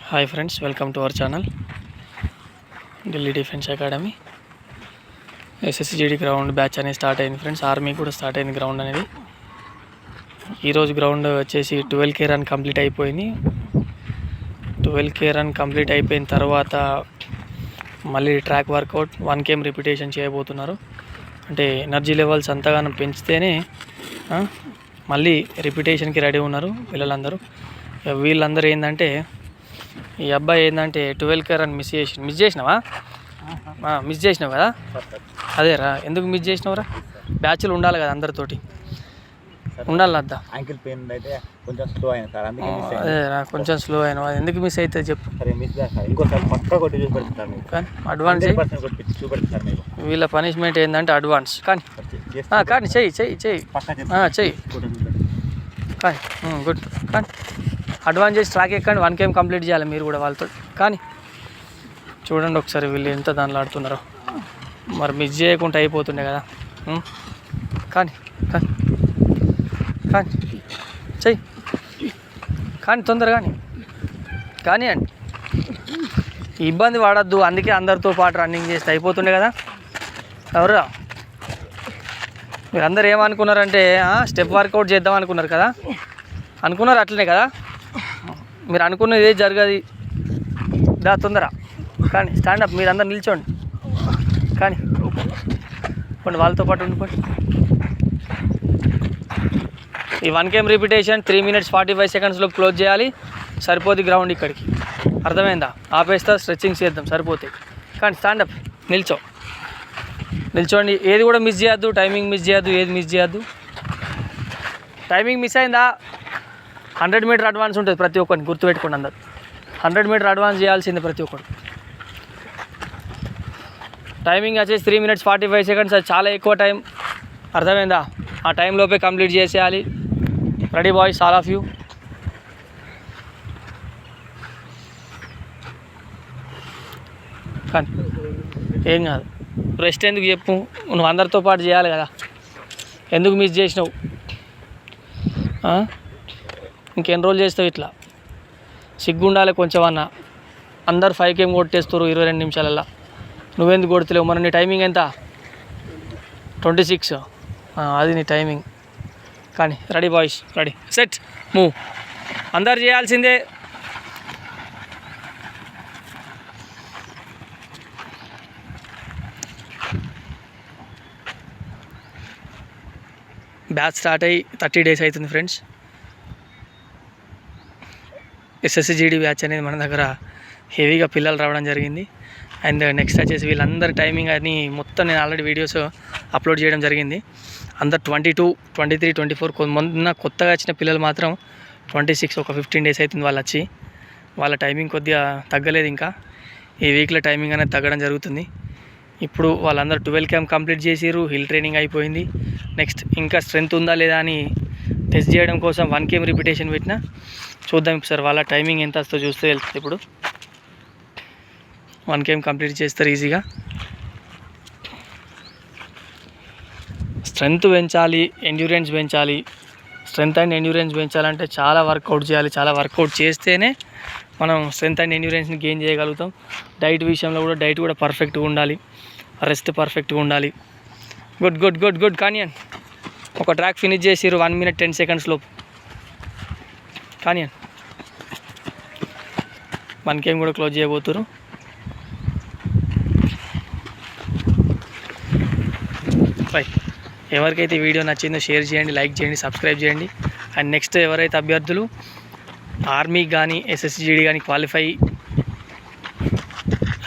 Hi friends, welcome to our channel Delhi defence academy. SSC GD ground batch అనేది start అయింది friends. Army కూడా start అయింది ground అనేది. ఈరోజు గ్రౌండ్ వచ్చేసి 12K రన్ కంప్లీట్ అయిపోయింది. 12K రన్ కంప్లీట్ అయిపోయిన తర్వాత మళ్ళీ ట్రాక్ వర్కౌట్ 1km రిపిటేషన్ చేయబోతున్నారు. అంటే ఎనర్జీ లెవెల్స్ అంతగానో పెంచితేనే మళ్ళీ రిపిటేషన్కి రెడీ ఉన్నారు పిల్లలందరూ. వీళ్ళందరూ ఏంటంటే, ఈ అబ్బాయి ఏంటంటే 12K రన్ మిస్ చేసినావా? మిస్ చేసినావు కదా. అదేరా, ఎందుకు మిస్ చేసినావురా? బ్యాచ్లు ఉండాలి కదా అందరితోటి, ఉండాలి అద్దా. యాంకిల్ పెయిన్ అయితే కొంచెం స్లో అయినా సార్, అందుకే మిస్ అయ్యింది. అదేరా, కొంచెం స్లో అయినా. ఎందుకు మిస్ అవుతుంది చెప్పు. సరే మిస్ సార్, ఇంకోసారి పక్కా కొట్టి చూపెడతారు మీకు. కానీ అడ్వాన్స్ చూపెడతారు మీకు. వీళ్ళ పనిష్మెంట్ ఏంటంటే అడ్వాన్స్. కానీ కానీ చెయ్యి పక్కా చెయ్యి కానీ గుడ్. కానీ అడ్వాన్స్ చేసి ట్రాక్ ఎక్కండి, 1km కంప్లీట్ చేయాలి మీరు కూడా వాళ్ళతో. కానీ చూడండి ఒకసారి వీళ్ళు ఎంత దానిలో ఆడుతున్నారో. మరి మిస్ చేయకుండా అయిపోతుండే కదా. కానీ కానీ కానీ చెయ్యి కానీ తొందరగా కానీ అండి, ఇబ్బంది పడద్దు. అందుకే అందరితో పాటు రన్నింగ్ చేస్తే అయిపోతుండే కదా. ఎవరా మీరు అందరు ఏమనుకున్నారంటే స్టెప్ వర్కౌట్ చేద్దాం అనుకున్నారు కదా. అనుకున్నారు అట్లనే కదా. మీరు అనుకున్నది ఏది జరగదు. దా తొందర కానీ స్టాండప్. మీరు అందరు నిల్చోండి కానీ కొన్ని వాళ్ళతో పాటు ఉండిపోండి. ఈ 1km రిపిటేషన్ 3 minutes 45 secondsలో క్లోజ్ చేయాలి. సరిపోతుంది గ్రౌండ్ ఇక్కడికి. అర్థమైందా? ఆపేస్తా, స్ట్రెచ్చింగ్ చేద్దాం సరిపోతాయి. కానీ స్టాండప్, నిల్చోండి. ఏది కూడా మిస్ చేయొద్దు, టైమింగ్ మిస్ చేయొద్దు, ఏది మిస్ చేయొద్దు. టైమింగ్ మిస్ అయిందా 100 మీటర్ అడ్వాన్స్ ఉంటుంది ప్రతి ఒక్కరిని, గుర్తుపెట్టుకోండి అందరు. 100 మీటర్ అడ్వాన్స్ చేయాల్సిందే ప్రతి ఒక్కరు. టైమింగ్ వచ్చేసి 3 minutes 45 seconds. అది చాలా ఎక్కువ టైం. అర్థమైందా? ఆ టైంలోపే కంప్లీట్ చేసేయాలి. Ready boys, all of you. కానీ ఏం కాదు, రెస్ట్ ఎందుకు చెప్పు. నువ్వు అందరితో పాటు చేయాలి కదా. ఎందుకు మిస్ చేసినావు? ఇంకెన్ని రోజులు చేస్తావు ఇట్లా? సిగ్గు ఉండాలి కొంచెం అన్న. అందరు 5km కొట్టేస్తారు 22 నిమిషాలల్లో. నువ్వెందుకు కొడతలేవు? మరి నీ టైమింగ్ ఎంత? 26. అది నీ టైమింగ్. కానీ ready boys, ready set move. అందరు చేయాల్సిందే. బ్యాచ్ స్టార్ట్ అయ్యి 30 days అవుతుంది ఫ్రెండ్స్. ఎస్ఎస్సిజిడి బ్యాచ్ అనేది మన దగ్గర హెవీగా పిల్లలు రావడం జరిగింది. అండ్ నెక్స్ట్ వచ్చేసి వీళ్ళందరి టైమింగ్ అని మొత్తం నేను ఆల్రెడీ వీడియోస్ అప్లోడ్ చేయడం జరిగింది. అందరు 22, 23, 24. మొన్న కొత్తగా వచ్చిన పిల్లలు మాత్రం 26. ఒక 15 days అవుతుంది వాళ్ళు వచ్చి. వాళ్ళ టైమింగ్ కొద్దిగా తగ్గలేదు. ఇంకా ఈ వీక్లో టైమింగ్ అనేది తగ్గడం జరుగుతుంది. ఇప్పుడు వాళ్ళందరూ 12km కంప్లీట్ చేసిర్రు. హిల్ ట్రైనింగ్ అయిపోయింది. నెక్స్ట్ ఇంకా స్ట్రెంత్ ఉందా లేదా అని టెస్ట్ చేయడం కోసం 1km రిపిటేషన్ పెట్టిన. చూద్దాం సార్ వాళ్ళ టైమింగ్ ఎంత వస్తుందో చూస్తే వెళ్తుంది. ఇప్పుడు 1km కంప్లీట్ చేస్తారు ఈజీగా. స్ట్రెంత్ పెంచాలి, ఎండ్యూరెన్స్ పెంచాలి. స్ట్రెంత్ అండ్ ఎండ్యూరెన్స్ పెంచాలంటే చాలా వర్కౌట్ చేయాలి. చాలా వర్కౌట్ చేస్తేనే మనం స్ట్రెంత్ అండ్ ఎండ్యూరెన్స్ని గెయిన్ చేయగలుగుతాం. డైట్ విషయంలో కూడా డైట్ కూడా పర్ఫెక్ట్గా ఉండాలి. రెస్ట్ పర్ఫెక్ట్గా ఉండాలి. Good good good good. కానీ ఒక ట్రాక్ ఫినిష్ చేసిర్రు 1 minute 10 seconds లోపు. కానీ 1km కూడా క్లోజ్ చేయబోతున్నారు. రైట్. ఎవరికైతే వీడియో నచ్చిందో షేర్ చేయండి, లైక్ చేయండి, సబ్స్క్రైబ్ చేయండి. అండ్ నెక్స్ట్ ఎవరైతే అభ్యర్థులు ఆర్మీ కానీ ఎస్ఎస్సిజిడి కానీ క్వాలిఫై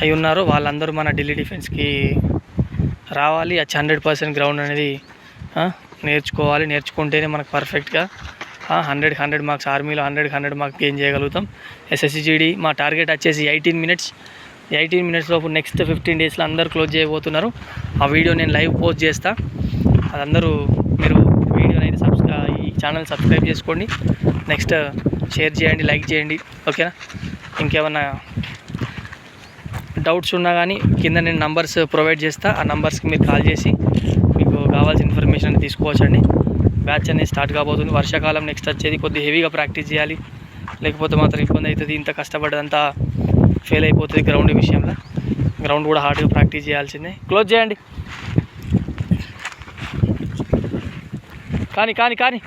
అయి ఉన్నారో వాళ్ళందరూ మన ఢిల్లీ డిఫెన్స్కి రావాలి. 100% గ్రౌండ్ అనేది నేర్చుకోవాలి. నేర్చుకుంటేనే మనకు పర్ఫెక్ట్గా 100 మార్క్స్ ఆర్మీలో 100 మార్క్స్ గెయిన్ చేయగలుగుతాం. ఎస్ఎస్సిజిడి మా టార్గెట్ వచ్చేసి 18 minutes లోపు నెక్స్ట్ 15 daysలో అందరూ క్లోజ్ చేయబోతున్నారు. ఆ వీడియో నేను లైవ్ పోస్ట్ చేస్తా. అదందరూ మీరు వీడియోని అయితే ఈ ఛానల్ సబ్స్క్రైబ్ చేసుకోండి. నెక్స్ట్ షేర్ చేయండి, లైక్ చేయండి. ఓకేనా? ఇంకేమన్నా డౌట్స్ ఉన్నా కానీ కింద నేను నంబర్స్ ప్రొవైడ్ చేస్తా. ఆ నంబర్స్కి మీరు కాల్ చేసి మీకు కావాల్సిన ఇన్ఫర్మేషన్ తీసుకోవచ్చండి. బ్యాచ్ అనేది స్టార్ట్ కాబోతుంది. వర్షాకాలం నెక్స్ట్ వచ్చేది. కొద్దిగా హెవీగా ప్రాక్టీస్ చేయాలి. లేకపోతే మాత్రం ఇబ్బంది అవుతుంది. ఇంత కష్టపడ్డదంతా ఫెయిల్ అయిపోతుంది గ్రౌండ్ విషయంలో. గ్రౌండ్ కూడా హార్డ్గా ప్రాక్టీస్ చేయాల్సిందే. క్లోజ్ చేయండి. కానీ